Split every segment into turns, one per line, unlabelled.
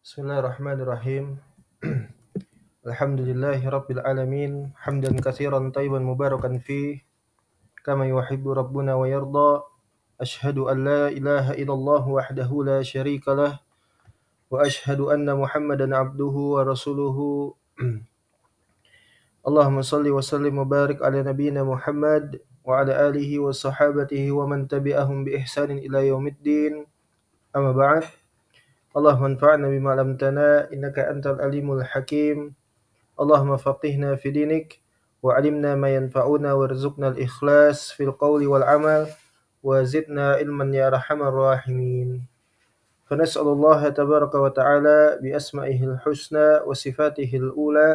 Bismillahirrahmanirrahim. Alhamdulillahi rabbil alamin, hamdan katsiran tayyiban mubarakan fih, kama yuhibbu rabbuna wa yarda. Ashhadu an la ilaha illallah wahdahu la syarika lah, wa ashhadu anna Muhammadan abduhu wa rasuluhu. Allahumma salli wa sallim wa barik ala nabiyyina Muhammad wa ala alihi wa sahabatihi wa man tabi'ahum bi ihsanin ila yaumiddin. Amma ba'd. Allahumma anfa'na bima 'allamtana innaka antal alimul hakim. Allahumma faqihna fi dinik wa 'allimna ma yanfa'una warzuqna al-ikhlas fil qawli wal 'amal wa zidna ilman ya arhamar rahimin. Fa nas'alullaha tabaraka wa ta'ala bi asma'ihil husna wa sifatihil ula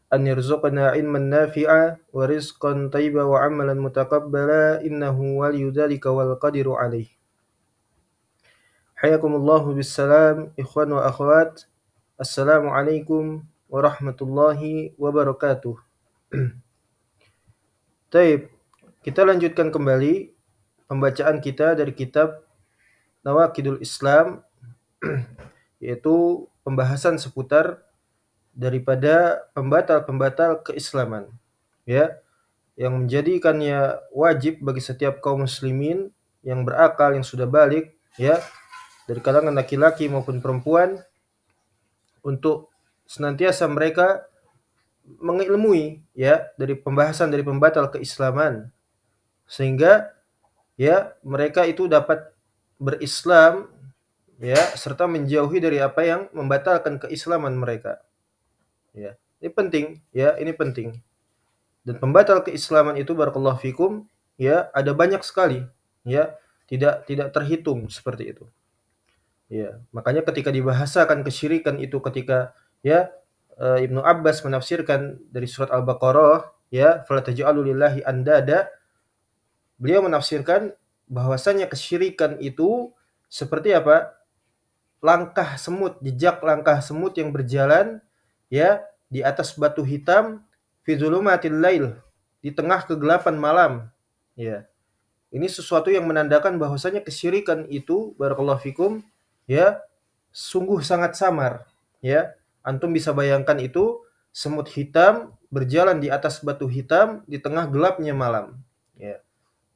an yarzuqna ilman nafi'a wa rizqan thayyiban wa 'amalan mutaqabbala innahu waliyyu dzalika wal qadiru 'alaih. Hayakumullahu bissalam ikhwan wa akhwat. Assalamualaikum warahmatullahi wabarakatuh. Taib, kita lanjutkan kembali pembacaan kita dari kitab Nawaqidul Islam, yaitu pembahasan seputar daripada pembatal-pembatal keislaman, ya, yang menjadikannya wajib bagi setiap kaum muslimin yang berakal, yang sudah balik, ya, dari kalangan laki-laki maupun perempuan, untuk senantiasa mereka mengilmui, ya, dari pembahasan dari pembatal keislaman, sehingga, ya, mereka itu dapat berislam, ya, serta menjauhi dari apa yang membatalkan keislaman mereka. Ya, ini penting, ya, ini penting. Dan pembatal keislaman itu barakallahu fikum, ya, ada banyak sekali, ya, tidak terhitung seperti itu. Ya, makanya ketika dibahasakan kesyirikan itu ketika, ya, Ibnu Abbas menafsirkan dari surat Al-Baqarah, ya, fala taj'alu lillahi andada, beliau menafsirkan bahwasanya kesyirikan itu seperti apa? Langkah semut, jejak langkah semut yang berjalan, ya, di atas batu hitam fi dzulumatil lail, di tengah kegelapan malam. Ya. Ini sesuatu yang menandakan bahwasanya kesyirikan itu barakallahu fikum, ya, sungguh sangat samar, ya. Antum bisa bayangkan itu semut hitam berjalan di atas batu hitam di tengah gelapnya malam, ya.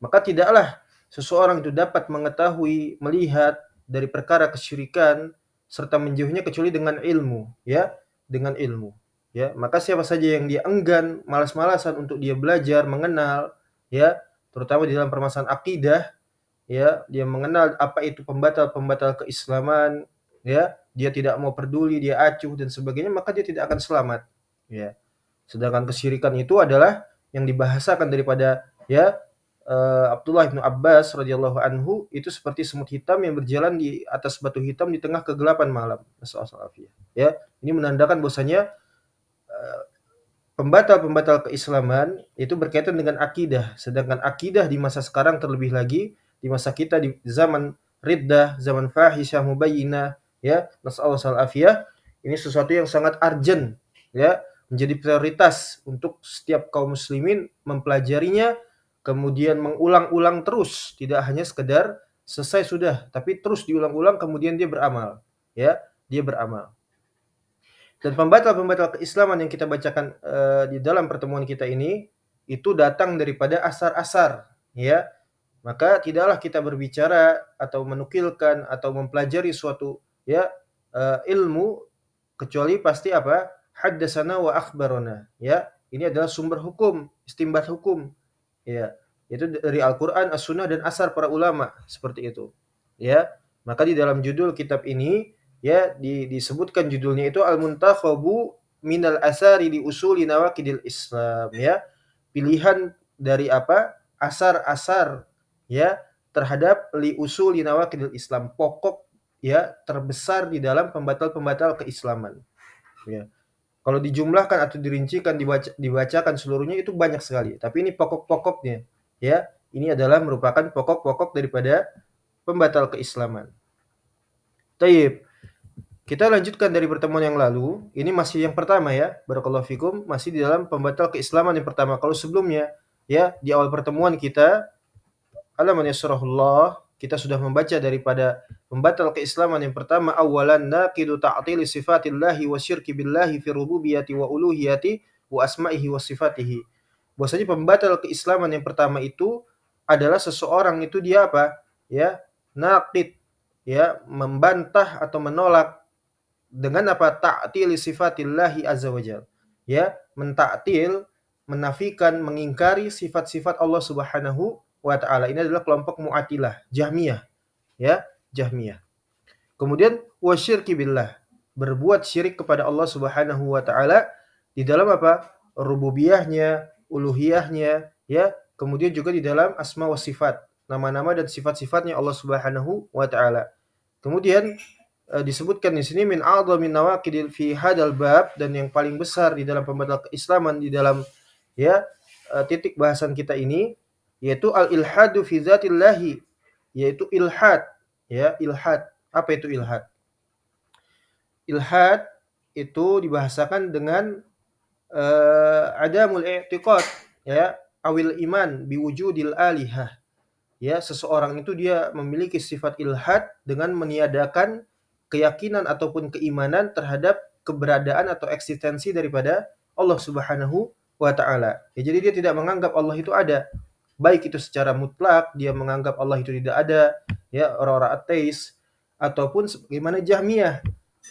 Maka tidaklah seseorang itu dapat mengetahui, melihat dari perkara kesyirikan serta menjauhinya kecuali dengan ilmu, ya, dengan ilmu, ya. Maka siapa saja yang dia enggan, malas-malasan untuk dia belajar, mengenal, ya, terutama di dalam permasalahan akidah, ya, dia mengenal apa itu pembatal-pembatal keislaman, ya, dia tidak mau peduli, dia acuh dan sebagainya, maka dia tidak akan selamat, ya. Sedangkan kesyirikan itu adalah yang dibahasakan daripada, ya, Abdullah bin Abbas radhiyallahu anhu, itu seperti semut hitam yang berjalan di atas batu hitam di tengah kegelapan malam. Nasallahu, ya. Ini menandakan bahwasanya pembatal-pembatal keislaman itu berkaitan dengan akidah, sedangkan akidah di masa sekarang, terlebih lagi di masa kita di zaman riddah, zaman fahisyah mubayyinah, ya, nasallahu, ini sesuatu yang sangat urgent, ya, menjadi prioritas untuk setiap kaum muslimin mempelajarinya, kemudian mengulang-ulang terus, tidak hanya sekedar selesai sudah, tapi terus diulang-ulang, kemudian dia beramal, ya, dia beramal. Dan pembatal-pembatal keislaman yang kita bacakan di dalam pertemuan kita ini itu datang daripada asar-asar, ya. Maka tidaklah kita berbicara atau menukilkan atau mempelajari suatu, ya, ilmu kecuali pasti apa? Haddatsana wa akhbarana, ya. Ini adalah sumber hukum, istinbat hukum, ya. Itu dari Al-Qur'an, As-Sunnah dan asar para ulama, seperti itu. Ya. Maka di dalam judul kitab ini, ya, disebutkan judulnya itu Al-Muntakhabu minal asari li usuli nawaqidil Islam, ya. Pilihan dari apa? Asar-asar, ya, terhadap li usuli nawaqidil Islam, pokok, ya, terbesar di dalam pembatal-pembatal keislaman, ya. Kalau dijumlahkan atau dirincikan, dibacakan seluruhnya itu banyak sekali, tapi ini pokok-pokoknya, ya. Ini adalah merupakan pokok-pokok daripada pembatal keislaman. Tayyib. Kita lanjutkan dari pertemuan yang lalu. Ini masih yang pertama, ya. Barakallahu fikum, masih di dalam pembatal keislaman yang pertama. Kalau sebelumnya, ya, di awal pertemuan kita, alaman yasrahullah, kita sudah membaca daripada pembatal keislaman yang pertama, awalan naqidu ta'tili sifatillahi wa syirki billahi fi rububiyyati wa uluhiyati wa asma'ihi wa sifatihi. Bahwasanya pembatal keislaman yang pertama itu adalah seseorang itu dia apa? Ya, naqid, ya, membantah atau menolak dengan apa? Ta'tili sifatillahi azza wajal. Ya, mentaktil, menafikan, mengingkari sifat-sifat Allah Subhanahu wa taala. Ini adalah kelompok Mu'attilah, Jahmiyah, ya, Jahmiyah. Kemudian wasyirki billah, berbuat syirik kepada Allah Subhanahu wa taala di dalam apa? Rububiyahnya, uluhiyahnya, ya, kemudian juga di dalam asma wa sifat, nama-nama dan sifat-sifatnya Allah Subhanahu wa taala. Kemudian disebutkan di sini min a'dhamin nawaqidil fi hadal bab, dan yang paling besar di dalam pembatal keislaman di dalam, ya, titik bahasan kita ini, yaitu al-ilhadu fi dzatillahi, yaitu ilhad, ya, ilhad. Apa itu ilhad? Ilhad itu dibahasakan dengan adamul i'tiqad, ya, awil iman biwujudil alihah. Ya, seseorang itu dia memiliki sifat ilhad dengan meniadakan keyakinan ataupun keimanan terhadap keberadaan atau eksistensi daripada Allah Subhanahu wa taala. Ya, jadi dia tidak menganggap Allah itu ada. Baik itu secara mutlak dia menganggap Allah itu tidak ada, ya, orang-orang ateis, ataupun sebagaimana Jahmiyah.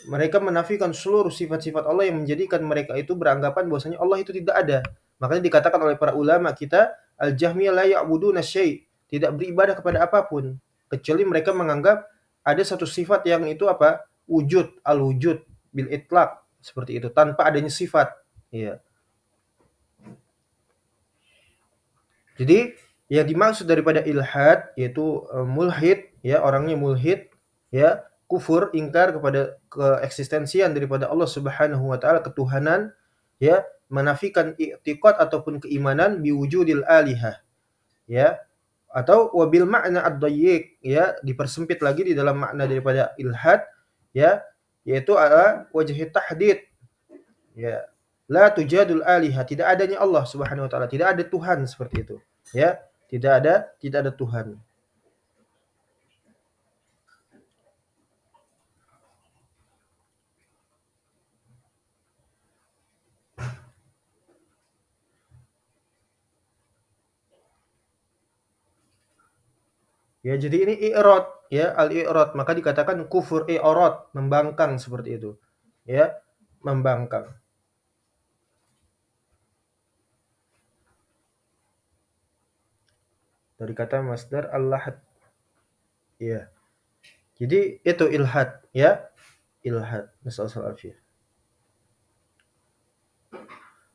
Mereka menafikan seluruh sifat-sifat Allah yang menjadikan mereka itu beranggapan bahwasanya Allah itu tidak ada. Makanya dikatakan oleh para ulama kita, al-Jahmiyah la ya'buduna syai', tidak beribadah kepada apapun kecuali mereka menganggap ada satu sifat yang itu apa? Wujud, al-wujud bil itlaq, seperti itu, tanpa adanya sifat. Ya. Jadi yang dimaksud daripada ilhad yaitu mulhid, ya, orangnya mulhid, ya, kufur, ingkar kepada keeksistensian daripada Allah Subhanahu wa taala, ketuhanan, ya, menafikan i'tiqad ataupun keimanan biwujudil alihah, ya, atau wabil makna ad-dayyiq, ya, dipersempit lagi di dalam makna daripada ilhad, ya, yaitu adalah wajh tahdid, ya, la tujadul alihah, tidak adanya Allah Subhanahu wa taala, tidak ada Tuhan, seperti itu, ya, tidak ada Tuhan. Ya, jadi ini i'rad, ya, al-i'rad, maka dikatakan kufur i'rad, membangkang, seperti itu, ya, membangkang. Dari kata masdar al-lahad, ya. Jadi itu ilhad, ya, ilhad. Nasallallahu alaihi.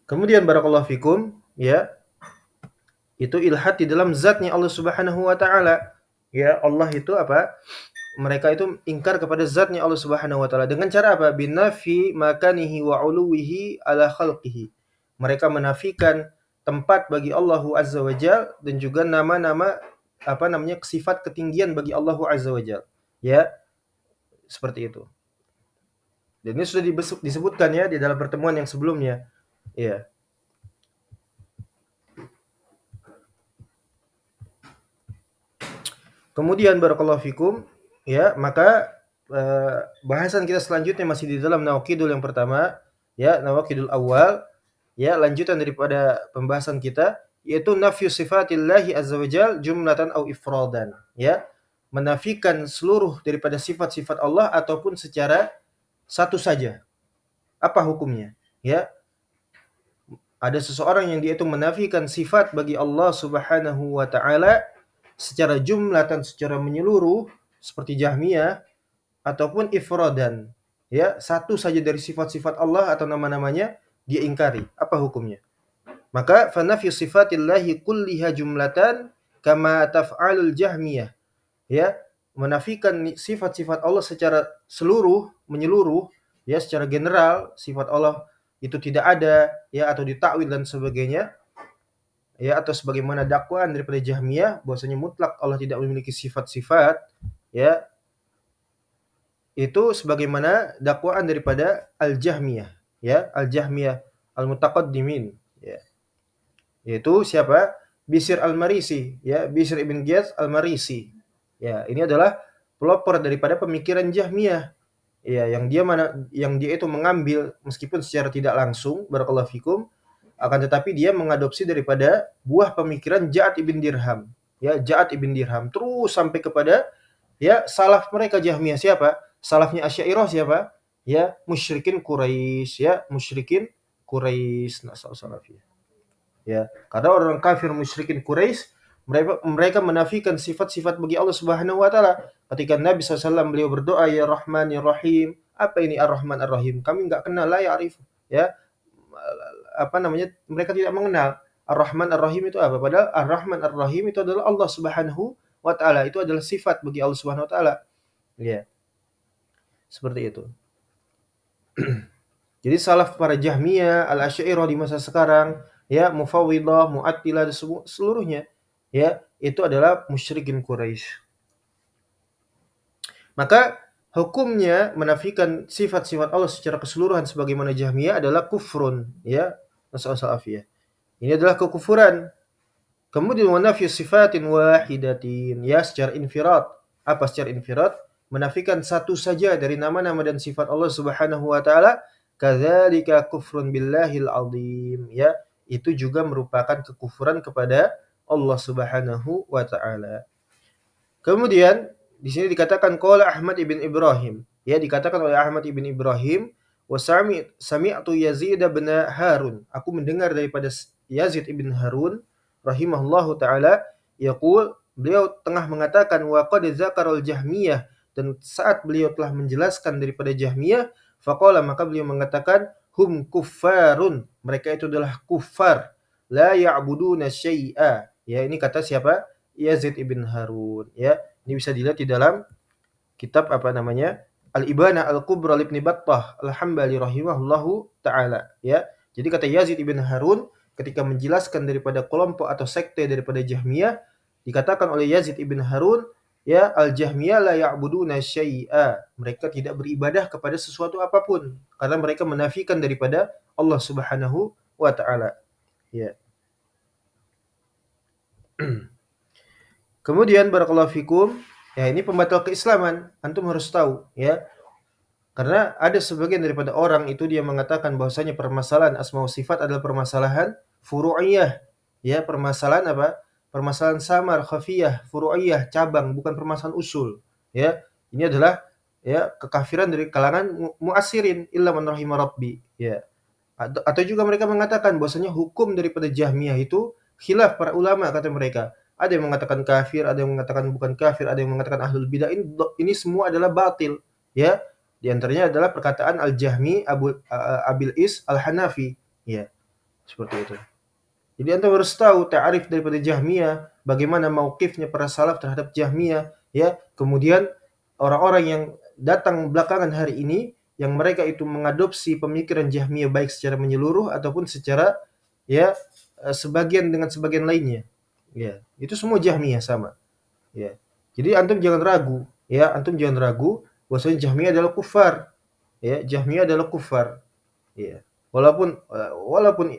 Kemudian barakallahu fikum, ya, itu ilhad di dalam zatnya Allah Subhanahu wa taala. Ya, Allah itu apa? Mereka itu ingkar kepada zatnya Allah Subhanahu wa taala dengan cara apa? Binafi makanihi wa uluwihi ala khalqihi. Mereka menafikan tempat bagi Allah Azza wa Jalla dan juga nama-nama, apa namanya, sifat ketinggian bagi Allah Azza wa Jalla. Ya, seperti itu. Dan ini sudah disebutkan, ya, di dalam pertemuan yang sebelumnya. Ya. Kemudian barakallahu fikum, ya, maka bahasan kita selanjutnya masih di dalam nawaqidul yang pertama, ya, nawaqidul awal, ya, lanjutan daripada pembahasan kita, yaitu nafyu sifatillahi azza wajal jumlatan au ifradan, ya, menafikan seluruh daripada sifat-sifat Allah ataupun secara satu saja. Apa hukumnya? Ya, ada seseorang yang dia itu menafikan sifat bagi Allah Subhanahu wa taala secara jumlatan, secara menyeluruh, seperti Jahmiyah, ataupun ifradan, ya, satu saja dari sifat-sifat Allah atau nama-namanya dia ingkari. Apa hukumnya? Maka fanafyu sifatillahi kulliha jumlatan kama taf'alul Jahmiyah, ya, menafikan sifat-sifat Allah secara menyeluruh, ya, secara general, sifat Allah itu tidak ada, ya, atau ditakwil dan sebagainya, ya, atau sebagaimana dakwaan daripada Jahmiyah bahwasanya mutlak Allah tidak memiliki sifat-sifat, ya, itu sebagaimana dakwaan daripada Al-Jahmiyah, ya, Al-Jahmiyah Al-Mutaqaddimin, ya. Yaitu siapa? Bishr Al-Marisi, ya, Bishr ibn Giyas Al-Marisi, Ya, ini adalah pelopor daripada pemikiran Jahmiyah. Ya, yang dia itu mengambil meskipun secara tidak langsung, barakallahu fikum, akan tetapi dia mengadopsi daripada buah pemikiran Ja'ad ibn Dirham. Ya, Ja'ad ibn Dirham terus sampai kepada ya salaf mereka Jahmiyah siapa? Salafnya Asy'ariyah siapa? Ya, musyrikin Quraisy, ya, musyrikin Quraisy. Nah, salafiyah. Ya, karena orang kafir musyrikin Quraisy mereka menafikan sifat-sifat bagi Allah Subhanahu wa taala. Ketika Nabi SAW beliau berdoa ya Rahman ya Rahim, apa ini Ar-Rahman Ar-Rahim? Kami enggak kenal, la ya'rif. Ya, apa namanya? Mereka tidak mengenal Ar-Rahman Ar-Rahim itu apa? Padahal Ar-Rahman Ar-Rahim itu adalah Allah Subhanahu wa taala. Itu adalah sifat bagi Allah Subhanahu wa taala. Ya, seperti itu. Jadi salaf para Jahmiyah, Al-Asy'ariyah di masa sekarang, ya, Mufawwidhah, Mu'attilah seluruhnya, ya, itu adalah musyrikin Quraisy. Maka hukumnya menafikan sifat-sifat Allah secara keseluruhan sebagaimana Jahmiyah adalah kufrun, ya. Nasallahu afiyah. Ini adalah kekufuran. Kemudian wa nafyu sifatin wahidatin, ya, secara infirad. Apa secara infirad? Menafikan satu saja dari nama-nama dan sifat Allah Subhanahu wa taala, kadzalika kufrun billahil azim, ya. Itu juga merupakan kekufuran kepada Allah Subhanahu wa taala. Kemudian di sini dikatakan qala Ahmad ibn Ibrahim, ya, dikatakan oleh Ahmad ibn Ibrahim, wa sami'tu Yazid bin Harun, aku mendengar daripada Yazid ibn Harun rahimahullahu taala yaqul, beliau tengah mengatakan wa qad zakarul Jahmiyah, dan saat beliau telah menjelaskan daripada Jahmiyah, faqala, maka beliau mengatakan hum kuffarun, mereka itu adalah kufar, la ya'buduna syai'a. Ya, ini kata siapa? Yazid ibn Harun, ya. Ini bisa dilihat di dalam kitab apa namanya? Al-Ibana Al-Kubra Ibnu Battah Al-Hambali rahimahullahu taala, ya. Jadi kata Yazid ibn Harun ketika menjelaskan daripada kelompok atau sekte daripada Jahmiyah, dikatakan oleh Yazid ibn Harun, ya, al-Jahmiyah la ya'buduna syai'a. Mereka tidak beribadah kepada sesuatu apapun karena mereka menafikan daripada Allah Subhanahu wa taala. Ya. Kemudian barakallahu fikum, ya, ini pembatal keislaman, antum harus tahu, ya. Karena ada sebagian daripada orang itu dia mengatakan bahwasanya permasalahan asma wa sifat adalah permasalahan furu'iyah, ya, permasalahan apa? Permasalahan samar, khafiyah, furu'iyah, cabang, bukan permasalahan usul, ya. Ini adalah, ya, kekafiran dari kalangan mu'assirin illa man rahima rabbi, ya. Atau juga mereka mengatakan bahwasanya hukum daripada Jahmiyah itu khilaf para ulama, kata mereka. Ada yang mengatakan kafir, ada yang mengatakan bukan kafir, ada yang mengatakan ahlul bidah. Ini semua adalah batil, ya. Di antaranya adalah perkataan Al-Jahmi Abil Is Al-Hanafi, ya. Seperti itu. Jadi anda harus tahu ta'arif daripada Jahmiyah, bagaimana mauqifnya para salaf terhadap Jahmiyah, ya. Kemudian orang-orang yang datang belakangan hari ini yang mereka itu mengadopsi pemikiran Jahmiyah baik secara menyeluruh ataupun secara, ya, sebagian dengan sebagian lainnya. Ya, itu semua Jahmiyah sama. Ya. Jadi antum jangan ragu, ya, antum jangan ragu bahwasanya Jahmiyah adalah kufar. Ya, Jahmiyah adalah kufar. Ya. Walaupun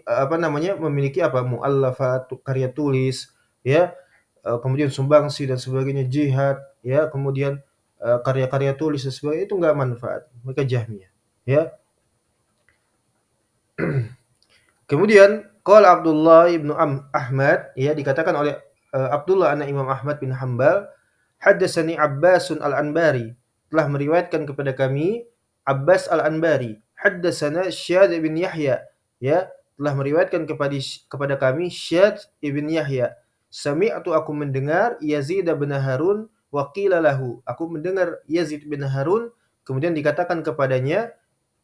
apa namanya memiliki apa muallafat, karya tulis, ya, kemudian sumbangsi dan sebagainya, jihad, ya, kemudian karya-karya tulis dan sebagainya, itu enggak manfaat. Mereka Jahmiyah, ya. Kemudian qala Abdullah ibnu Ahmad, ya, dikatakan oleh Abdullah anak Imam Ahmad bin Hambal, haddatsani Abbasun al-Anbari, telah meriwayatkan kepada kami Abbas al-Anbari, haddatsana Syad bin Yahya, ya, telah meriwayatkan kepada kami Syad ibn Yahya, sami'tu, aku mendengar Yazid bin Harun wa qila lahu, aku mendengar Yazid bin Harun, kemudian dikatakan kepadanya,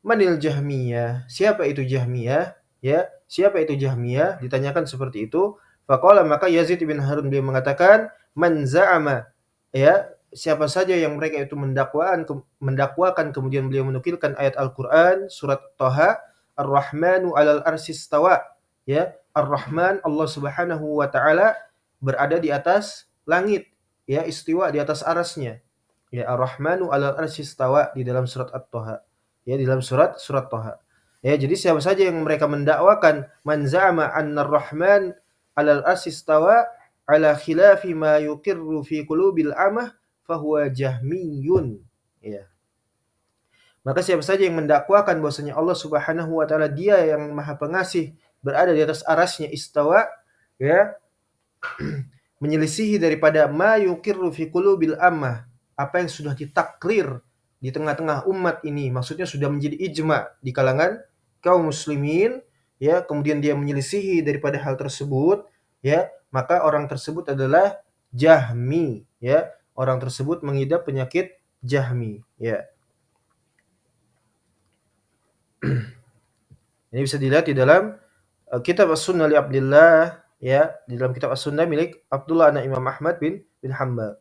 manil Jahmiyah, siapa itu Jahmiyah? Ya, siapa itu Jahmiyah? Ditanyakan seperti itu. Faqala, maka Yazid bin Harun dia mengatakan, man za'ama, ya, siapa saja yang mereka itu mendakwakan, kemudian beliau menukilkan ayat Al-Qur'an surat Thaha, Ar-Rahmanu 'alal arsy istawa, ya, Ar-Rahman, Allah Subhanahu wa taala berada di atas langit, ya, istiwa di atas arasnya. Ya, Ar-Rahmanu 'alal arsy istawa di dalam surat At-Thaha. Ya, di dalam surat Thaha. Ya, jadi siapa saja yang mereka mendakwakan man za'ama anna ar-Rahman 'alal arsy istawa ala khilafi ma yuqirru fi qulubil amah fahuwa jahmiyun. Ya. Maka siapa saja yang mendakwakan bahwasanya Allah Subhanahu wa taala Dia yang Maha Pengasih, berada di atas arasy-Nya istawa, ya, menyelisihi daripada ma yuqirru fi qulubil ammah, apa yang sudah ditakrir di tengah-tengah umat ini, maksudnya sudah menjadi ijma di kalangan kaum muslimin, ya, kemudian dia menyelisihi daripada hal tersebut, ya, maka orang tersebut adalah Jahmi, ya. Orang tersebut mengidap penyakit Jahmi, ya. Ini bisa dilihat di dalam Kitab As-Sunnah li Abdillah, ya, di dalam Kitab As-Sunnah milik Abdullah anak Imam Ahmad bin Hanbal.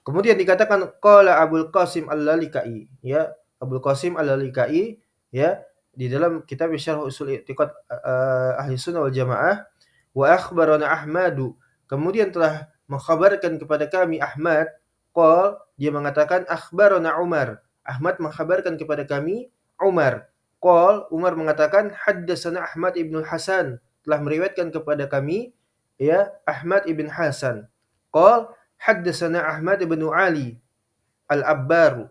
Kemudian dikatakan qala Abul Qasim Al-Lalikai, ya, Abul Qasim Al-Lalikai, ya, di dalam kitab Syarh Ushul I'tiqad Ahli Sunnah wal Jamaah, wa akhbarana Ahmadu, kemudian telah mengkhabarkan kepada kami Ahmad, dia mengatakan akhbarana Umar, Ahmad mengkhabarkan kepada kami Umar. Umar mengatakan haddatsana Ahmad ibn Hasan, telah meriwayatkan kepada kami, ya, Ahmad ibn Hasan. Haddatsana Ahmad ibn Ali Al-Abbaru,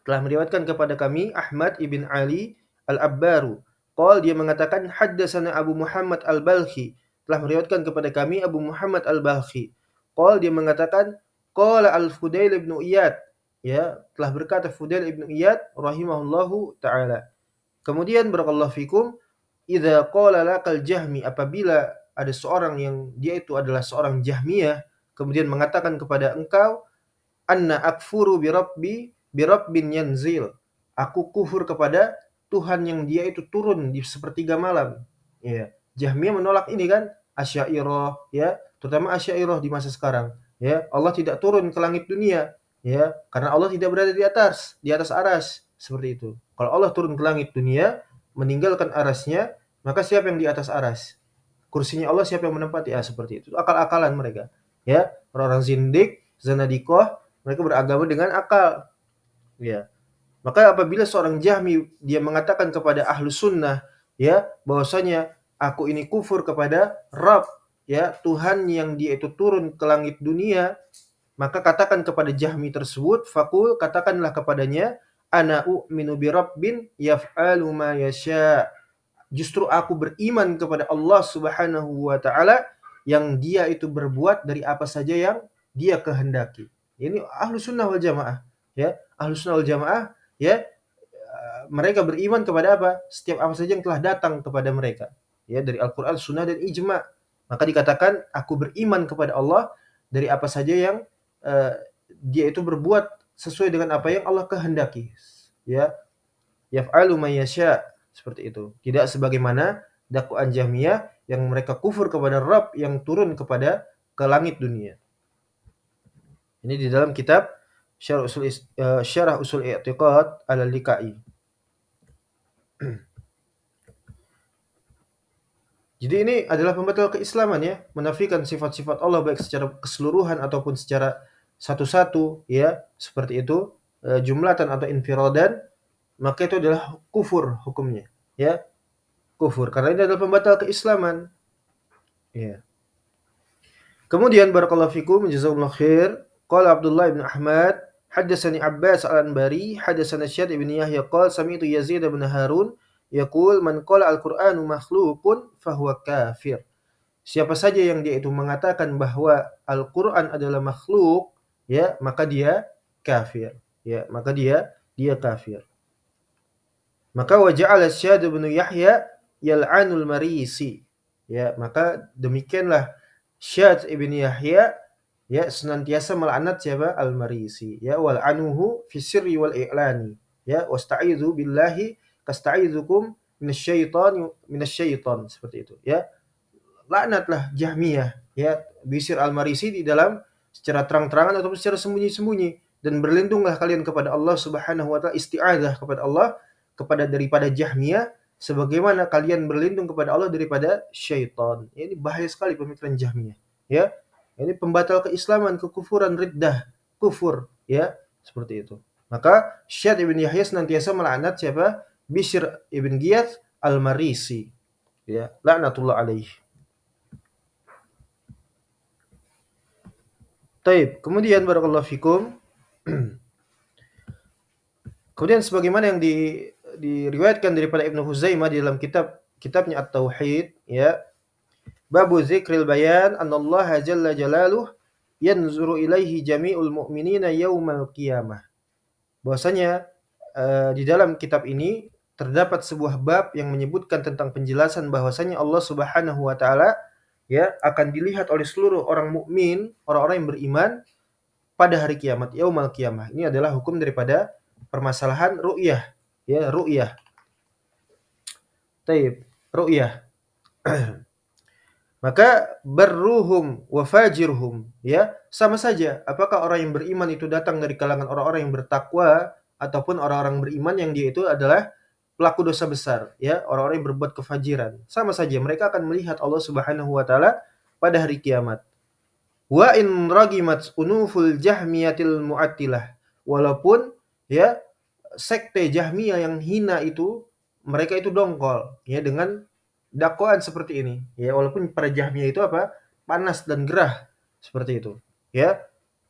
telah meriwayatkan kepada kami Ahmad ibn Ali Al-Abbaru. Dia mengatakan haddatsana Abu Muhammad Al-Balkhi, telah meriwayatkan kepada kami Abu Muhammad Al-Balkhi. Dia mengatakan qala Al-Fudail ibn Iyad, ya, telah berkata Fudail ibn Iyad rahimahullahu taala. Kemudian barakallahu fikum, idza qala lakal Jahmi, apabila ada seorang yang dia itu adalah seorang Jahmiyah, kemudian mengatakan kepada engkau, anna akfuru bi rabbin yanzil, aku kufur kepada Tuhan yang dia itu turun di sepertiga malam. Ya, Jahmiyah menolak ini kan, Asy'ariyah, ya, terutama Asy'ariyah di masa sekarang, ya. Allah tidak turun ke langit dunia, ya, karena Allah tidak berada di atas aras, seperti itu. Kalau Allah turun ke langit dunia, meninggalkan arasnya, maka siapa yang di atas aras? Kursinya Allah siapa yang menempati? Seperti itu. Akal-akalan mereka. Ya, orang-orang zindik, zanadikoh, mereka beragama dengan akal. Ya. Maka apabila seorang Jahmi dia mengatakan kepada ahlu sunnah, ya, bahwasanya aku ini kufur kepada Rabb, ya, Tuhan yang dia itu turun ke langit dunia, maka katakan kepada Jahmi tersebut, faqul, katakanlah kepadanya, ana u'minu bi rabbin yaf'alu ma yasha. Justru aku beriman kepada Allah Subhanahu wa taala yang dia itu berbuat dari apa saja yang dia kehendaki. Ini ahlu sunnah wal jamaah, ya. Ahlu sunnah wal jamaah, ya, mereka beriman kepada apa? Setiap apa saja yang telah datang kepada mereka, ya, dari Al-Qur'an, sunnah dan ijma. Maka dikatakan aku beriman kepada Allah dari apa saja yang dia itu berbuat sesuai dengan apa yang Allah kehendaki, ya. Yaf'alu ma yasha, seperti itu. Tidak sebagaimana dakwaan Jahmiyah yang mereka kufur kepada Rabb yang turun ke langit dunia. Ini di dalam kitab Syarah Usul I'tiqad Al-Lalikai. Jadi ini adalah pembatal keislaman, ya, menafikan sifat-sifat Allah baik secara keseluruhan ataupun secara satu-satu, ya, seperti itu, jumlatan atau infiradan, maka itu adalah kufur hukumnya, ya. Kufur karena ini adalah pembatal keislaman. Ya. Kemudian barakallahu fikum, jazakumullahu khair. Qala Abdullah bin Ahmad, haddatsani Abbas al-Anbari, haddatsana Syad ibn Yahya qala sami'tu Yazid bin Harun yaqul man qala al-Qur'anu makhluqun fahuwa kafir. Siapa saja yang dia itu mengatakan bahwa Al-Qur'an adalah makhluk, ya, maka dia kafir. Ya, maka dia kafir. Maka wa ja'ala Syad bin Yahya yal'anul Marisi. Ya, maka demikianlah Syad ibn Yahya, ya, senantiasa melaknat siapa? Al-Marisi, ya, wal anuhu fi sirri wal i'lani, ya, wasta'idzu billahi kasta'idzukum minasyaitan, seperti itu, ya. Laknatlah Jahmiyah, ya, Bishr Al-Marisi di dalam secara terang-terangan ataupun secara sembunyi-sembunyi, dan berlindunglah kalian kepada Allah Subhanahu wa taala, isti'adzah kepada Allah daripada Jahmiyah sebagaimana kalian berlindung kepada Allah daripada syaitan. Ini bahaya sekali pemikiran Jahmiyah, ya. Ini pembatal keislaman, kekufuran, riddah, kufur, ya, seperti itu. Maka Syad ibn Yahya senantiasa melaknat siapa? Bishr ibn Giyath Al-Marisi, ya, laknatullah alaihi. Taib. Kemudian barakallahu fikum. Kemudian sebagaimana yang diriwayatkan daripada Ibnu Huzaimah di dalam kitabnya At-Tauhid, ya, babu zikril bayan anallaha jalla jalaluh yanzuru ilaihi jami'ul mu'minina yaumal qiyamah. Bahwasanya di dalam kitab ini terdapat sebuah bab yang menyebutkan tentang penjelasan bahwasanya Allah Subhanahu wa taala, ya, akan dilihat oleh seluruh orang mukmin, orang-orang yang beriman pada hari kiamat, yaumal qiyamah. Ini adalah hukum daripada permasalahan ru'yah, ya, ru'yah. Taib, ru'yah. Maka barruhum wa fajirhum, ya, sama saja apakah orang yang beriman itu datang dari kalangan orang-orang yang bertakwa ataupun orang-orang beriman yang dia itu adalah pelaku dosa besar, ya, orang-orang yang berbuat kefajiran. Sama saja mereka akan melihat Allah Subhanahu wa taala pada hari kiamat. Wa in ragimat unuful jahmiyatil mu'attilah. Walaupun, ya, sekte Jahmiyah yang hina itu mereka itu dongkol, ya, dengan dakwaan seperti ini, ya, walaupun para Jahmiyah itu apa? Panas dan gerah seperti itu, ya.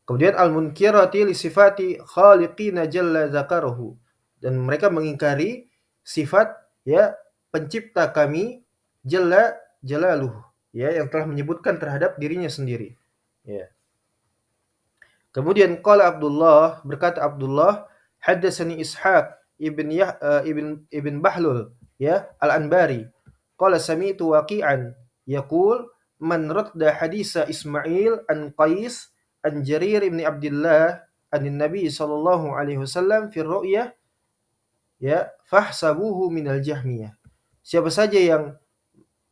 Kemudian al-munkirati li sifati khaliqina jalla dzakaruhu, dan mereka mengingkari sifat, ya, pencipta kami jalla jalaluhu, ya, yang telah menyebutkan terhadap dirinya sendiri, ya. Kemudian qala Abdullah, berkata Abdullah, haddatsani Ishaq ibn Bahlul, ya, Al-Anbari. Qala sami'tu Waqi'an yaqul man radda hadisa Ismail an Qais an Jarir ibn Abdullah an Nabi sallallahu alaihi wasallam fi ru'yah, ya, fahsabuhu minal Jahmiyah. Siapa saja yang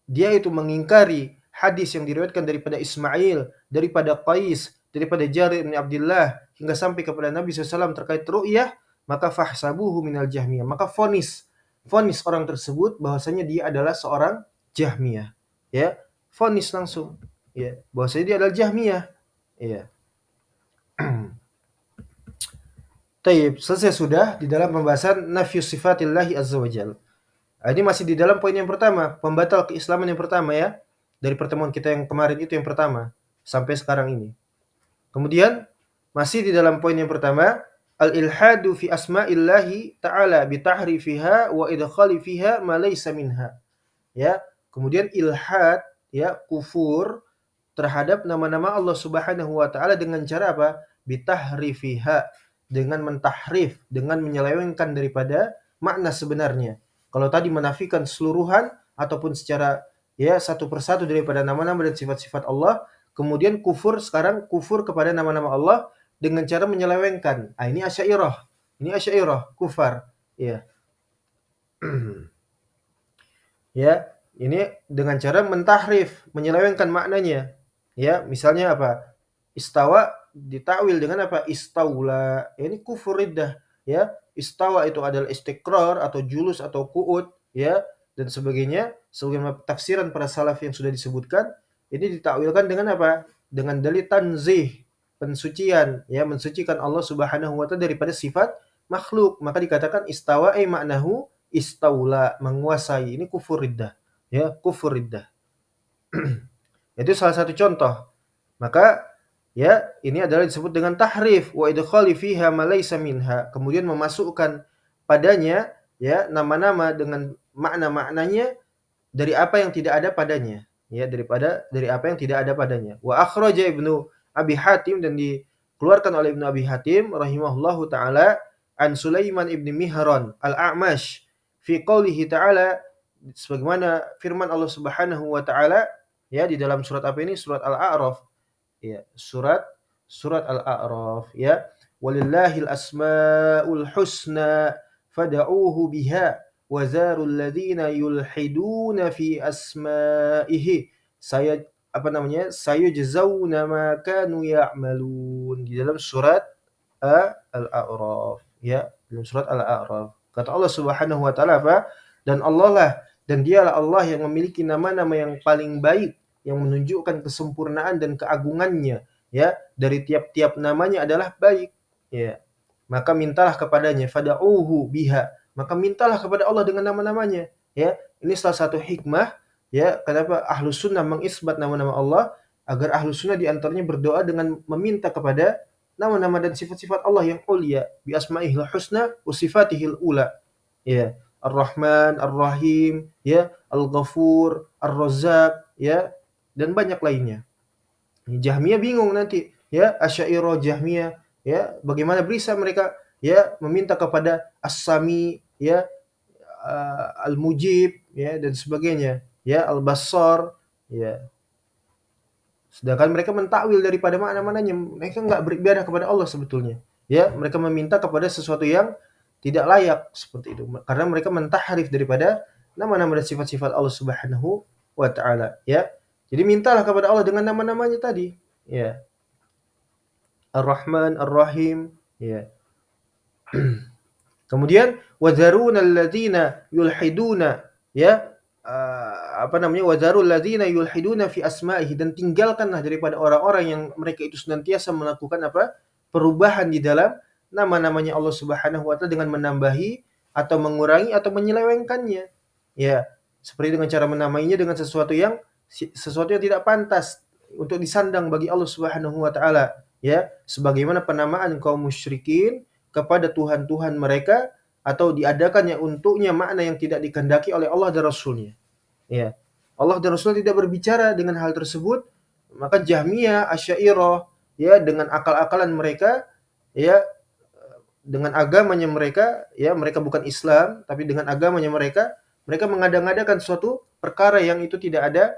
dia itu mengingkari hadis yang diriwayatkan daripada Ismail, daripada Qais, daripada Jarir bin Abdullah hingga sampai kepada Nabi SAW terkait ru'yah, maka fahsabuhu minal Jahmiyah. Maka fonis orang tersebut bahwasanya dia adalah seorang Jahmiyah. Ya, fonis langsung, ya, bahwasanya dia adalah Jahmiyah. Ya. Taib, selesai sudah di dalam pembahasan nafyu sifatillahi azza wajalla. Ini masih di dalam poin yang pertama, pembatal keislaman yang pertama, ya. Dari pertemuan kita yang kemarin itu yang pertama sampai sekarang ini. Kemudian masih di dalam poin yang pertama, al-ilhadu fi asma'illahi ta'ala bi tahrifiha wa idkhali fiha ma laysa minha. Ya, kemudian ilhad, ya, kufur terhadap nama-nama Allah Subhanahu wa taala dengan cara apa? Bi tahrifiha, dengan mentahrif, dengan menyelewengkan daripada makna sebenarnya. Kalau tadi menafikan seluruhan ataupun secara, ya, satu persatu daripada nama-nama dan sifat-sifat Allah, kemudian kufur, sekarang kufur kepada nama-nama Allah dengan cara menyelewengkan. Ini Asy'ariyah. Ini Asy'ariyah, kufar, ya. Ya, ini dengan cara mentahrif, menyelewengkan maknanya. Ya, misalnya apa? Istawa ditakwil dengan apa? Istaula. Ini kufur riddah, ya. Istawa itu adalah istiqrar atau julus atau qu'ud, ya, dan sebagainya. Sebagaimana tafsiran para salaf yang sudah disebutkan, ini ditakwilkan dengan apa? Dengan dalil tanzih, pensucian, ya, mensucikan Allah Subhanahu wa taala daripada sifat makhluk. Maka dikatakan istawa maknahu istaula, menguasai. Ini kufur riddah, ya, kufur riddah. Itu salah satu contoh. Maka, ya, ini adalah disebut dengan tahrif wa idkhali fiha ma laysa minha. Kemudian memasukkan padanya, ya, nama-nama dengan makna-maknanya dari apa yang tidak ada padanya, ya, dari apa yang tidak ada padanya. Wa akhraja Ibnu Abi Hatim, dan dikeluarkan oleh Ibnu Abi Hatim rahimahullahu taala an Sulaiman ibn Mihran al-A'mash fi qoulihi ta'ala, sebagaimana firman Allah Subhanahu wa taala, ya, di dalam surat apa ini? Surat Al-A'raf. Ya, surat Al-A'raf, ya. Walillahil asmaul husna fad'uuhu biha wa zarul ladzina yulhiduna fi asma'ihi sayujzauna ma kanu ya'malun. Di dalam surat Al-A'raf, ya, dalam surat Al-A'raf. Kata Allah Subhanahu wa taala apa? Dan dialah Allah yang memiliki nama-nama yang paling baik, yang menunjukkan kesempurnaan dan keagungannya, ya, dari tiap-tiap namanya adalah baik, ya. Maka mintalah kepadanya, fad'uuhu biha, maka mintalah kepada Allah dengan nama-namanya, ya. Ini salah satu hikmah, ya, kenapa Ahlus Sunnah mengisbat nama-nama Allah agar ahlu sunnah di antaranya berdoa dengan meminta kepada nama-nama dan sifat-sifat Allah yang ulia, bi asma'ihil husna wa sifatihil ula. Ya, Ar-Rahman, Ar-Rahim, ya, Al-Ghafur, Ar-Razzaq, ya, dan banyak lainnya. Jahmiyah bingung nanti, ya, Asy'ariyah, Jahmiyah, ya, bagaimana bisa mereka ya meminta kepada As-Sami, ya, Al-Mujib, ya, dan sebagainya, ya, Al-Bassar, ya. Sedangkan mereka mentakwil daripada makna-maknanya. Mereka enggak beribadah kepada Allah sebetulnya. Ya, mereka meminta kepada sesuatu yang tidak layak seperti itu. Karena mereka mentahrif daripada nama-nama dan sifat-sifat Allah Subhanahu wa taala, ya. Jadi mintalah kepada Allah dengan nama-namanya tadi, ya. Ar-Rahman, Ar-Rahim, ya. Kemudian wadzaruna alladzina yulhiduna, ya, wadzarul ladzina yulhiduna fi asma'ihi, dan tinggalkanlah daripada orang-orang yang mereka itu senantiasa melakukan perubahan di dalam nama-namanya Allah Subhanahu wa taala dengan menambahi atau mengurangi atau menyelewengkannya. Ya, seperti dengan cara menamainya dengan sesuatu yang tidak pantas untuk disandang bagi Allah Subhanahu wa taala, ya, sebagaimana penamaan kaum musyrikin kepada tuhan-tuhan mereka atau diadakannya untuknya makna yang tidak dikehendaki oleh Allah dan Rasul-Nya. Ya. Allah dan Rasul tidak berbicara dengan hal tersebut, maka Jahmiyah, Asy'ariyah, ya, dengan akal-akalan mereka, ya, dengan agamanya mereka, ya, mereka bukan Islam, tapi dengan agamanya mereka mengada-ngadakan suatu perkara yang itu tidak ada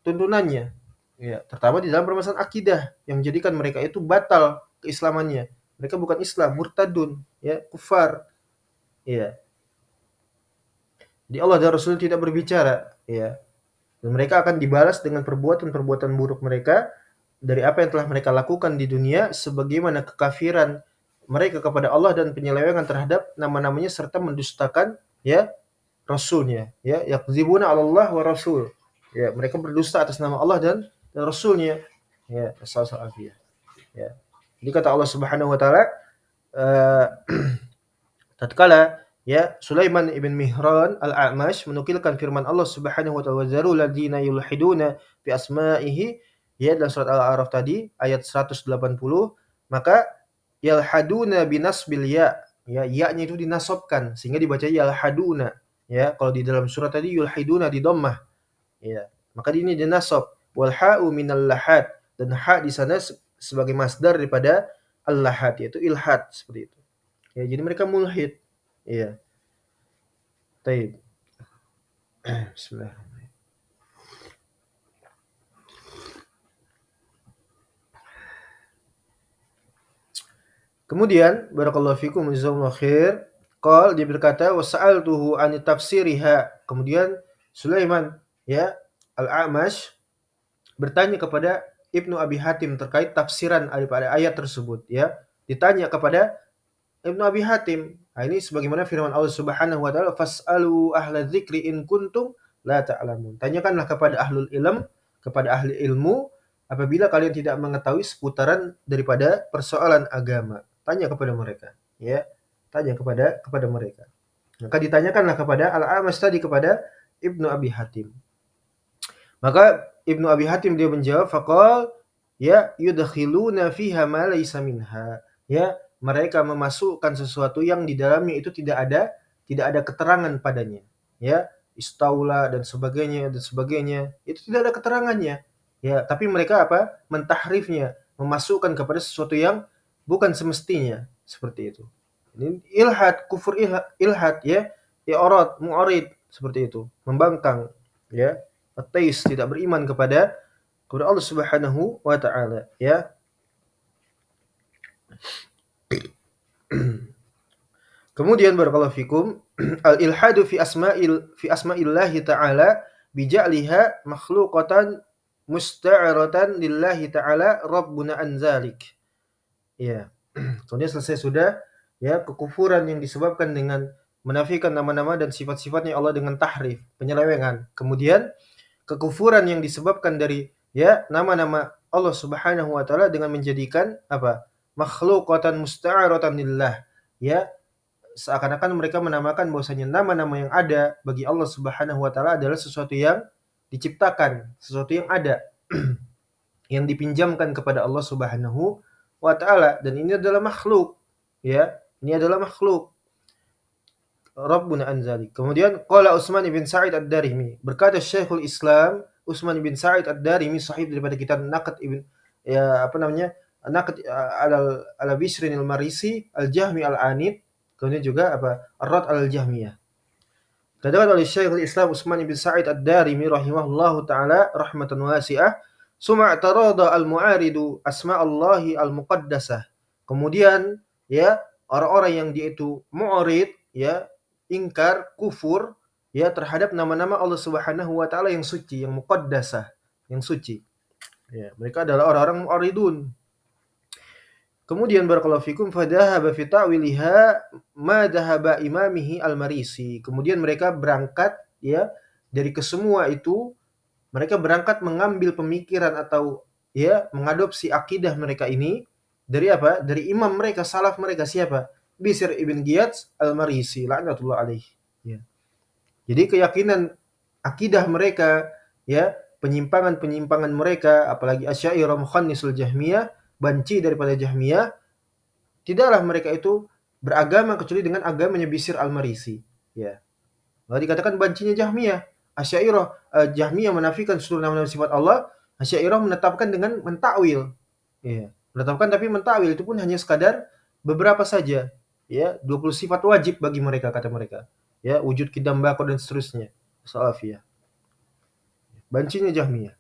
tuntunannya. Ya, terutama di dalam permasalahan akidah yang menjadikan mereka itu batal keislamannya. Mereka bukan Islam, murtadun, ya, kufar. Ya. Jadi Allah dan Rasul tidak berbicara, ya. Dan mereka akan dibalas dengan perbuatan-perbuatan buruk mereka dari apa yang telah mereka lakukan di dunia, sebagaimana kekafiran mereka kepada Allah dan penyelewengan terhadap nama-namanya serta mendustakan, ya, Rasulnya, ya, yakdzibuna 'ala Allah wa Rasul. Ya, mereka berdusta atas nama Allah dan Rasulnya. Ya, nasallallahu. Ya. Jadi kata Allah Subhanahu wa taala, tatkala, ya, Sulaiman ibn Mihran al-A'mash menukilkan firman Allah Subhanahu wa taala, "Wazarul ladzina yulhiduna fi asma'ihi", ya, dalam surat Al-A'raf tadi ayat 180, maka yalhaduna binasbil ya, ya, ya-nya itu dinasabkan sehingga dibaca yalhaduna, ya. Kalau di dalam surat tadi yulhiduna di dhammah, ya. Maka ini dinasab, wal ha'u minal lahad, dan ha di sana sebagai masdar daripada al-lahad, yaitu ilhad, seperti itu. Ya, jadi mereka mulhid. Iya. Taib. Bismillah. Kemudian barakallahu fikum jazakumullahu khair, dia berkata wasa'altuhu an tafsiriha. Kemudian Sulaiman, ya, Al-A'mash bertanya kepada Ibnu Abi Hatim terkait tafsiran daripada ayat tersebut, ya. Ditanya kepada Ibnu Abi Hatim. Nah, ini sebagaimana firman Allah Subhanahu wa taala, "Fas'alu ahla dzikri in kuntum la ta'lamun." Tanyakanlah kepada ahlul ilm, kepada ahli ilmu, apabila kalian tidak mengetahui seputaran daripada persoalan agama. Tanya kepada mereka, ya. Tanya kepada mereka. Maka ditanyakanlah kepada Al-A'mash tadi kepada Ibnu Abi Hatim. Maka Ibnu Abi Hatim dia menjawab, faqal, ya, yudkhiluna fiha ma laysa minha. Ya, mereka memasukkan sesuatu yang di dalamnya itu tidak ada keterangan padanya. Ya, istaula dan sebagainya, itu tidak ada keterangannya. Ya, tapi mereka mentahrifnya, memasukkan kepada sesuatu yang bukan semestinya, seperti itu. Ini ilhad, kufur ilhad, ya, i'rad, mu'arid, seperti itu, membangkang, ya, ateis, tidak beriman kepada Allah Subhanahu wa taala, ya. Kemudian barakallahu fikum, al-ilhadu fi asma'illahi ta'ala bija'liha makhluqatan musta'aratan lillahi ta'ala rabbuna an zalik. Ya. Kemudian selesai sudah, ya, kekufuran yang disebabkan dengan menafikan nama-nama dan sifat-sifatnya Allah dengan tahrif, penyelewengan. Kemudian kekufuran yang disebabkan dari, ya, nama-nama Allah Subhanahu wa taala dengan menjadikan makhluqatan musta'aratan lillah, ya, seakan-akan mereka menamakan bahwasanya nama-nama yang ada bagi Allah Subhanahu wa taala adalah sesuatu yang diciptakan, sesuatu yang ada. yang dipinjamkan kepada Allah Subhanahu wa taala, dan ini adalah makhluk, ya. Ini adalah makhluk. Rabbuna anzali. Kemudian qala Utsman bin Sa'id Ad-Darimi, berkata Syekhul Islam Utsman bin Sa'id Ad-Darimi, sahib daripada kitab Naqd Ibn, ya apa namanya? Naqd ala Bishrin al-Marisi, Al-Jahmi Al-Anid, kemudian juga apa? Ar-Rad al-Jahmiyah. Katakan oleh Syekhul Islam Utsman bin Sa'id Ad-Darimi rahimahullahu taala rahmatan wasi'ah, summa tarada al-mu'aridu asma'allahi al-muqaddasah. Kemudian ya, orang-orang yang dia itu mu'arid, ya, ingkar, kufur, ya, terhadap nama-nama Allah Subhanahu wa taala yang suci, yang muqaddasah, yang suci. Ya, mereka adalah orang-orang mu'aridun. Kemudian barakallahu fikum fadhahaba fi ta'wiliha ma dhahaba imamihi al-Marisi. Kemudian mereka berangkat, ya, dari kesemua itu, mereka berangkat mengambil pemikiran atau ya mengadopsi akidah mereka ini dari apa? Dari imam mereka, salaf mereka, siapa? Bishr ibn Ghiyath al-Marisi laknatullah alaih. Ya. Jadi keyakinan akidah mereka, ya, penyimpangan-penyimpangan mereka, apalagi Asy'ariyah Mukhannisul Jahmiyah, banci daripada Jahmiyah, tidaklah mereka itu beragama kecuali dengan agamanya Bishr al-Marisi. Ya. Lalu dikatakan bancinya Jahmiyah. Asy'ariyah, Jahmiyah menafikan seluruh nama-nama sifat Allah, Asy'ariyah menetapkan dengan mentakwil. Ya. Menetapkan tapi mentakwil itu pun hanya sekadar beberapa saja. Ya, 20 sifat wajib bagi mereka, kata mereka. Ya, wujud kidam bako dan seterusnya. Salafiyah. Bancinya Jahmiyah.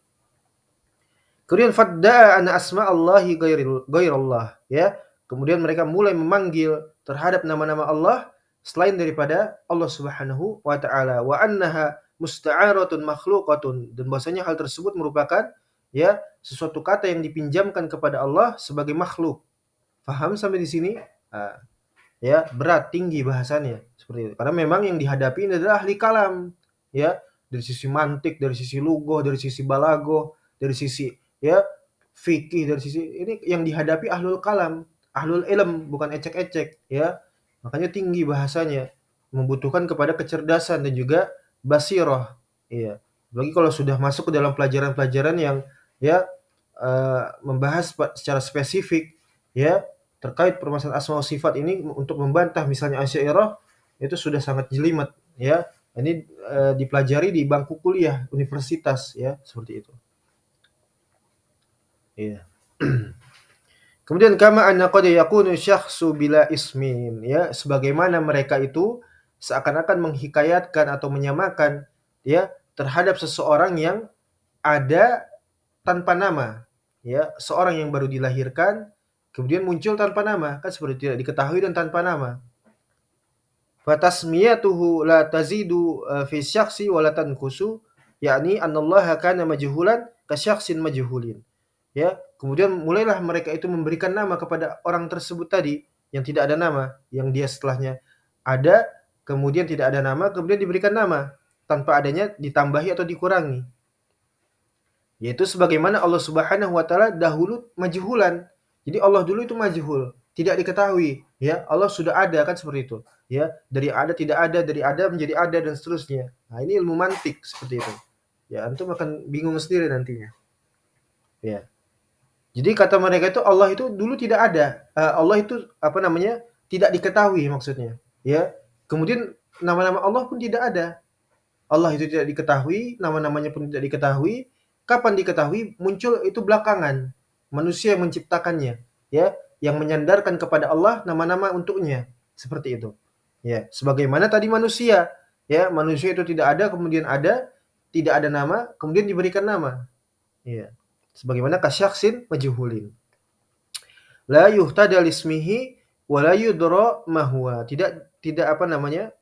Kemudian fadda'a anna asma'allahi ghairallah, ya. Kemudian mereka mulai memanggil terhadap nama-nama Allah selain daripada Allah Subhanahu wa taala, wa annaha musta'aratun makhluqatun, dan bahwasanya hal tersebut merupakan ya sesuatu kata yang dipinjamkan kepada Allah sebagai makhluk. Faham sampai di sini? Nah, ya, berat, tinggi bahasannya seperti itu. Karena memang yang dihadapi adalah ahli kalam, ya, dari sisi mantik, dari sisi lughah, dari sisi balaghah, dari sisi ya fikih, dari sisi ini yang dihadapi ahlul kalam, ahlul ilm, bukan ecek-ecek, ya. Makanya tinggi bahasanya, membutuhkan kepada kecerdasan dan juga basirah, iya. Apalagi kalau sudah masuk ke dalam pelajaran-pelajaran yang ya membahas secara spesifik, ya, terkait permasalahan asma wa sifat ini, untuk membantah misalnya Asy'ariyah, itu sudah sangat jelimet, ya. Ini dipelajari di bangku kuliah universitas, ya, seperti itu. Iya. Kemudian kama anna qad yakunu syakhsu bila ismin, ya, sebagaimana mereka itu seakan-akan menghikayatkan atau menyamakan, ya, terhadap seseorang yang ada tanpa nama, ya, seorang yang baru dilahirkan kemudian muncul tanpa nama, kan seperti tidak diketahui dan tanpa nama. Fatasmiyatuhu la tazidu fi syakhsi wa la tanqusu, yakni annallaha kana majhulan ka syakhsin majhulin. Ya, kemudian mulailah mereka itu memberikan nama kepada orang tersebut tadi yang tidak ada nama, yang dia setelahnya ada, kemudian tidak ada nama, kemudian diberikan nama tanpa adanya ditambahi atau dikurangi. Yaitu sebagaimana Allah Subhanahu wa taala dahulu majhulan. Jadi Allah dulu itu majhul, tidak diketahui, ya. Allah sudah ada, kan seperti itu, ya. Dari ada tidak ada, dari ada menjadi ada dan seterusnya. Nah, ini ilmu mantik seperti itu. Ya, antum akan bingung sendiri nantinya. Ya. Jadi kata mereka itu Allah itu dulu tidak ada. Allah itu apa namanya? Tidak diketahui maksudnya, ya. Kemudian nama-nama Allah pun tidak ada. Allah itu tidak diketahui, nama-namanya pun tidak diketahui. Kapan diketahui? Muncul itu belakangan. Manusia yang menciptakannya, ya, yang menyandarkan kepada Allah nama-nama untuknya. Seperti itu. Ya, sebagaimana tadi manusia, ya, manusia itu tidak ada, kemudian ada, tidak ada nama, kemudian diberikan nama. Ya. Sebagaimana kasyaksin majhulin. La yuhtada lismihi wa la yudra ma huwa. Tidak apa namanya?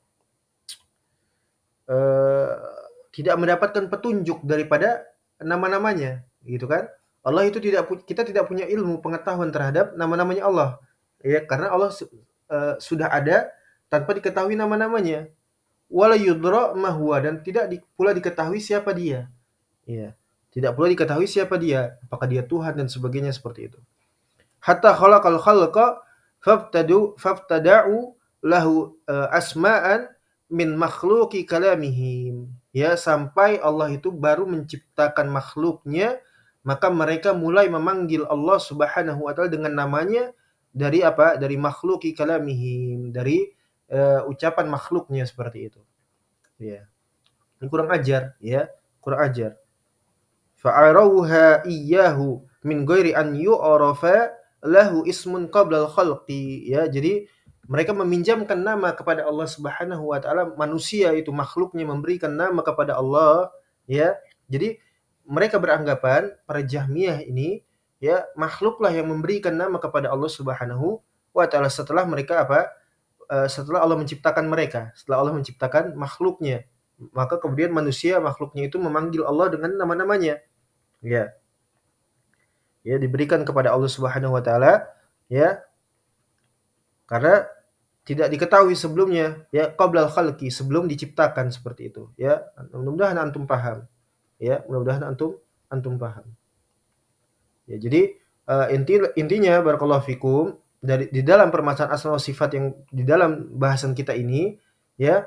Tidak mendapatkan petunjuk daripada nama-namanya, gitu kan? Allah itu kita tidak punya ilmu pengetahuan terhadap nama-namanya Allah. Ya, karena Allah sudah ada tanpa diketahui nama-namanya. Wala yudra ma huwa, dan tidak pula diketahui siapa dia. Ya. Tidak pula diketahui siapa dia, apakah dia Tuhan dan sebagainya seperti itu. Hatta khalaqal khalqa fabtada'u lahu asma'an min makhluqi kalamihim. Ya, sampai Allah itu baru menciptakan makhluknya maka mereka mulai memanggil Allah Subhanahu wa taala dengan namanya dari apa? Dari makhluqi kalamihim, dari ucapan makhluknya seperti itu. Ya. Ini kurang ajar, ya, kurang ajar. Fa'arauha iyyahu min ghairi an yu'rafa lahu ismun qabla al-khalqi, ya. Jadi mereka meminjamkan nama kepada Allah Subhanahu wa taala, manusia itu makhluknya memberikan nama kepada Allah, ya. Jadi mereka beranggapan para Jahmiyah ini, ya, makhluklah yang memberikan nama kepada Allah Subhanahu wa taala setelah mereka apa? Setelah Allah menciptakan mereka, setelah Allah menciptakan makhluknya, maka kemudian manusia makhluknya itu memanggil Allah dengan nama-namanya. Ya, ya diberikan kepada Allah Subhanahu wa taala, ya, karena tidak diketahui sebelumnya, ya, qablal khalqi, sebelum diciptakan seperti itu, ya. Mudah-mudahan antum paham, ya, mudah-mudahan antum paham. Ya, jadi intinya barakallahu fikum di dalam permasalahan asma wa sifat yang di dalam bahasan kita ini, ya,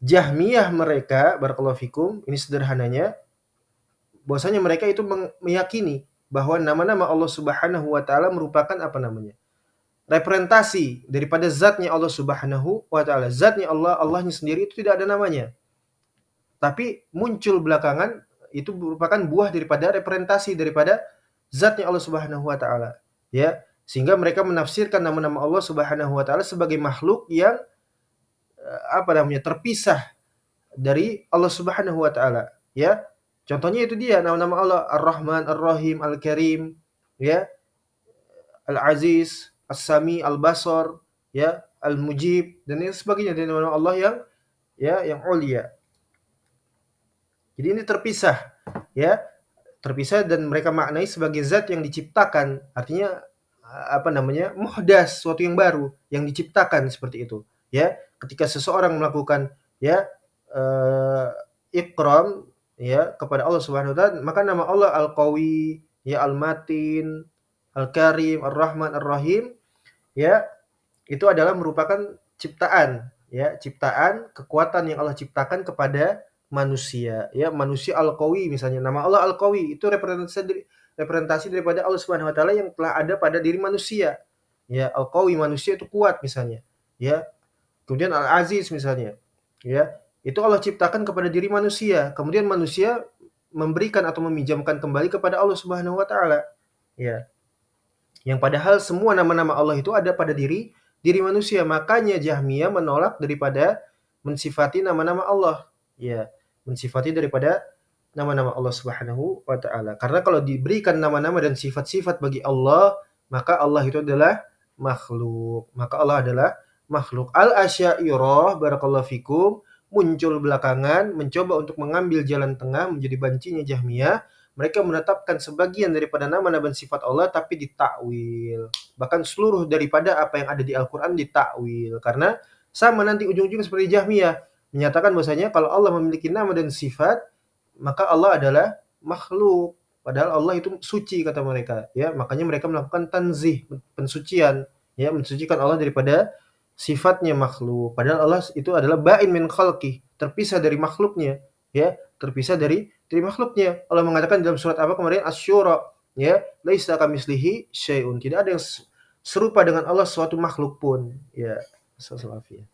Jahmiyah mereka barakallahu fikum, ini sederhananya bahwasanya mereka itu meyakini bahwa nama-nama Allah Subhanahu wa taala merupakan apa namanya? Representasi daripada zatnya Allah Subhanahu wa taala. Zatnya Allah, Allahnya sendiri itu tidak ada namanya. Tapi muncul belakangan itu merupakan buah daripada representasi daripada zatnya Allah Subhanahu wa taala. Ya, sehingga mereka menafsirkan nama-nama Allah Subhanahu wa taala sebagai makhluk yang apa namanya? Terpisah dari Allah Subhanahu wa taala, ya. Contohnya itu dia nama-nama Allah Ar-Rahman, Ar-Rahim, Al-Karim, ya, Al-Aziz, As-Sami, Al-Basar, ya, Al-Mujib dan lain sebagainya dari nama Allah yang yang ulia. Jadi ini terpisah, ya, terpisah dan mereka maknai sebagai zat yang diciptakan. Artinya apa namanya? Muhdas, sesuatu yang baru, yang diciptakan seperti itu, ya. Ketika seseorang melakukan ya ikram ya kepada Allah Subhanahu wa taala, maka nama Allah Al-Qawi, ya, Al-Matin, Al-Karim, Ar-Rahman, Ar-Rahim, ya, itu adalah merupakan ciptaan, ya, ciptaan kekuatan yang Allah ciptakan kepada manusia, ya. Manusia Al-Qawi misalnya, nama Allah Al-Qawi itu representasi daripada Allah Subhanahu wa taala yang telah ada pada diri manusia. Ya, Al-Qawi manusia itu kuat misalnya, ya. Kemudian Al-Aziz misalnya, ya. Itu Allah ciptakan kepada diri manusia, kemudian manusia memberikan atau meminjamkan kembali kepada Allah Subhanahu wa taala. Ya. Yang padahal semua nama-nama Allah itu ada pada diri manusia. Makanya Jahmiyah menolak daripada mensifati nama-nama Allah. Ya, mensifati daripada nama-nama Allah Subhanahu wa taala. Karena kalau diberikan nama-nama dan sifat-sifat bagi Allah, maka Allah itu adalah makhluk. Maka Allah adalah makhluk. Al-Asy'ariyah barakallahu fikum muncul belakangan mencoba untuk mengambil jalan tengah menjadi bancinya Jahmiyah. Mereka menetapkan sebagian daripada nama-nama dan sifat Allah tapi ditakwil. Bahkan seluruh daripada apa yang ada di Al-Qur'an ditakwil. Karena sama nanti ujung-ujungnya seperti Jahmiyah, menyatakan bahwasanya kalau Allah memiliki nama dan sifat, maka Allah adalah makhluk. Padahal Allah itu suci kata mereka, ya. Makanya mereka melakukan tanzih, pensucian, ya, mensucikan Allah daripada sifatnya makhluk. Padahal Allah itu adalah ba'in min khalqih, terpisah dari makhluknya, ya, terpisah dari makhluknya. Allah mengatakan dalam surat apa kemarin? Asy-Syura, ya, laisa kamitslihi syai'un. Tidak ada yang serupa dengan Allah suatu makhluk pun, ya. Sallallahu.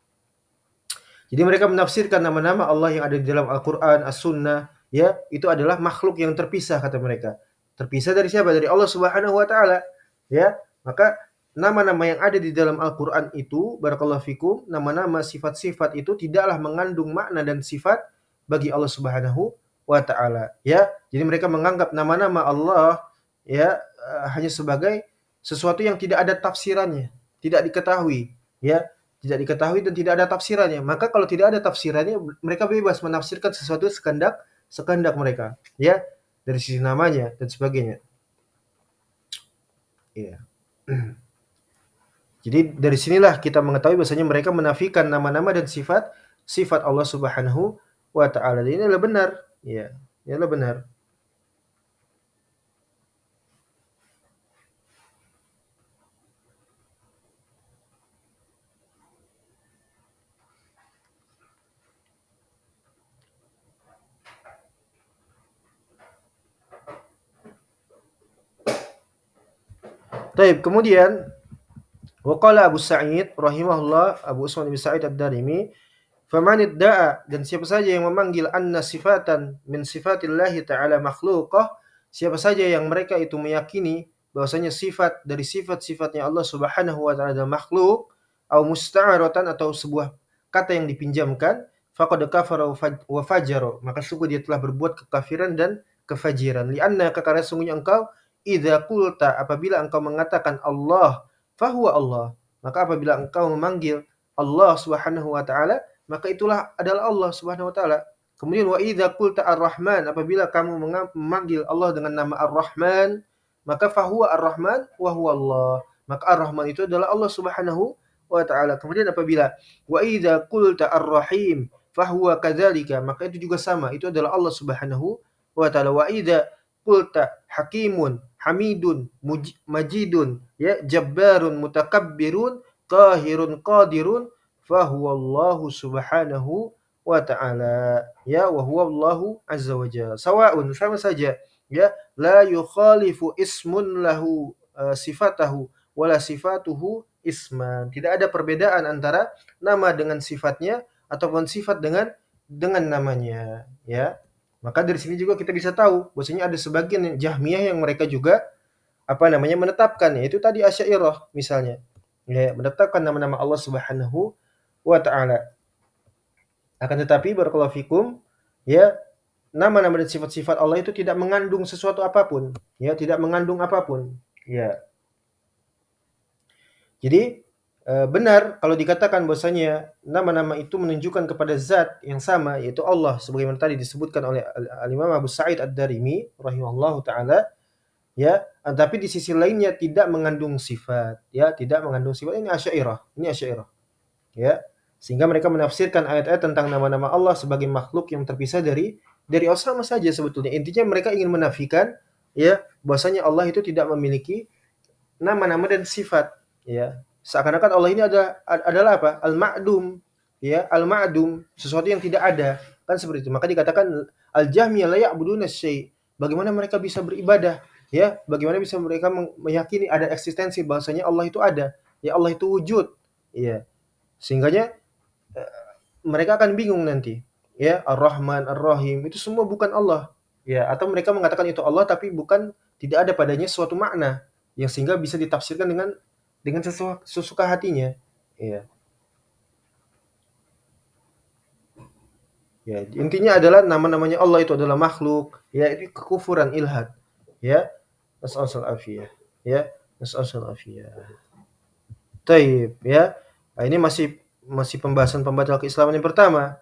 Jadi mereka menafsirkan nama-nama Allah yang ada di dalam Al-Qur'an, As-Sunnah, ya, itu adalah makhluk yang terpisah kata mereka. Terpisah dari siapa? Dari Allah Subhanahu wa taala, ya. Maka nama-nama yang ada di dalam Al-Qur'an itu barakallahu fikum, nama-nama sifat-sifat itu tidaklah mengandung makna dan sifat bagi Allah Subhanahu wa taala, ya. Jadi mereka menganggap nama-nama Allah, ya, hanya sebagai sesuatu yang tidak ada tafsirannya, tidak diketahui, ya, tidak diketahui dan tidak ada tafsirannya. Maka kalau tidak ada tafsirannya, mereka bebas menafsirkan sesuatu sekehendak mereka, ya, dari sisi namanya dan sebagainya. Iya. Jadi dari sinilah kita mengetahui bahwasanya mereka menafikan nama-nama dan sifat Allah Subhanahu wa taala. Ini adalah benar, ya. Ini adalah benar. Taib, kemudian waqala Abu Sa'id rahimahullah, Abu Usman bin Sa'id Ad-Darimi, faman idda'a, dan siapa saja yang memanggil anna sifatan min sifatillahi ta'ala makhluqah, siapa saja yang mereka itu meyakini bahwasanya sifat dari sifat-sifatnya Allah Subhanahu wa taala adalah makhluk, au musta'aratan, atau sebuah kata yang dipinjamkan, faqad kafara wa fajara, maka sungguh dia telah berbuat kekafiran dan kefajiran. Lianna, karena sungguhnya engkau idza qulta, apabila engkau mengatakan Allah, fahuwa Allah, maka apabila engkau memanggil Allah Subhanahu wa taala, maka itulah adalah Allah Subhanahu wa taala. Kemudian wa idza qulta Ar-Rahman, apabila kamu memanggil Allah dengan nama Ar-Rahman, maka fahuwa Ar-Rahman wa huwa Allah. Maka Ar-Rahman itu adalah Allah Subhanahu wa taala. Kemudian apabila wa idza qulta Ar-Rahim fahuwa kadzalika, maka itu juga sama, itu adalah Allah Subhanahu wa taala. Wa idza qulta Hakimun, Hamidun, Majidun, ya, Jabbarun, Mutakabbirun, Qahirun, Qadirun, fahuwallahu subhanahu wa ta'ala, ya, wa huwallahu azza wa jalla. Sawa'un, sama saja, ya, la yukhalifu ismun lahu sifatahu wala sifatuhu isman. Tidak ada perbedaan antara nama dengan sifatnya ataupun sifat dengan namanya, ya. Maka dari sini juga kita bisa tahu bahwasanya ada sebagian Jahmiyah yang mereka juga menetapkan, yaitu tadi Asy'ariyah misalnya, ya, menetapkan nama-nama Allah Subhanahu wa ta'ala. Akan tetapi barakallahu fikum, ya, nama-nama dan sifat-sifat Allah itu tidak mengandung sesuatu apapun, ya, tidak mengandung apapun, ya. Jadi benar kalau dikatakan bahwasanya nama-nama itu menunjukkan kepada zat yang sama, yaitu Allah, sebagaimana tadi disebutkan oleh Al-Imam Abu Sa'id Ad-Darimi rahimahullahu taala, ya, tapi di sisi lainnya tidak mengandung sifat, ya, tidak mengandung sifat. Ini Asy'ariyah, ya. Sehingga mereka menafsirkan ayat-ayat tentang nama-nama Allah sebagai makhluk yang terpisah dari Allah, sama saja sebetulnya. Intinya mereka ingin menafikan, ya, bahwasanya Allah itu tidak memiliki nama-nama dan sifat, ya. Seakan-akan Allah ini adalah apa? Al-ma'dum, ya, al-ma'dum, sesuatu yang tidak ada, kan seperti itu. Maka dikatakan al-Jahmiyah la ya'buduna syai'. Bagaimana mereka bisa beribadah, ya? Bagaimana bisa mereka meyakini ada eksistensi, bahwasanya Allah itu ada, ya, Allah itu wujud, ya. Sehingganya mereka akan bingung nanti, ya, Ar-Rahman, Ar-Rahim, itu semua bukan Allah, ya. Atau mereka mengatakan itu Allah tapi bukan, tidak ada padanya suatu makna yang sehingga bisa ditafsirkan dengan sesuka hatinya, ya. Ya, intinya adalah nama-namanya Allah itu adalah makhluk, ya, itu kekufuran, ilhad, ya. Nas'alul afiyah, ya. Nas'alul afiyah. Taib, ya. Nah, ini masih pembahasan pembatal keislaman yang pertama.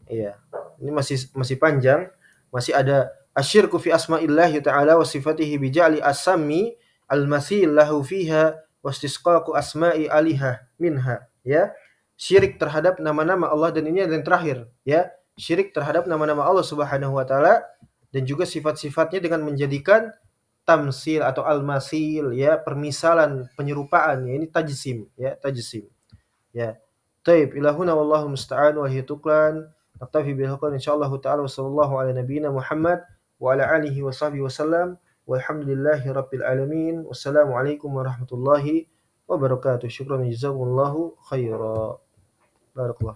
Iya. Ini masih panjang. Masih ada asyirku fi asma'illahi ta'ala wa sifatihi bi ja'li as-sami al-masil lahu fiha wastisqaqu asma'i aliha minha, ya. Syirik terhadap nama-nama Allah, dan ini yang terakhir, ya. Syirik terhadap nama-nama Allah Subhanahu wa taala dan juga sifat-sifatnya dengan menjadikan tamsil atau al-masil, ya, permisalan, penyerupaan, ya, ini tajsim, ya, tajsim. Ya. Taib, ilahuna wallahu musta'an wa hiya tuklan. Naktafi bil haqq insyaallah taala, wa sallallahu ala nabiyyina Muhammad wa ala alihi wa sahbihi wasallam. Walhamdulillahi rabbil alamin. Wassalamu alaikum warahmatullahi wabarakatuh. Syukran jazakumullahu khairan. Barakallahu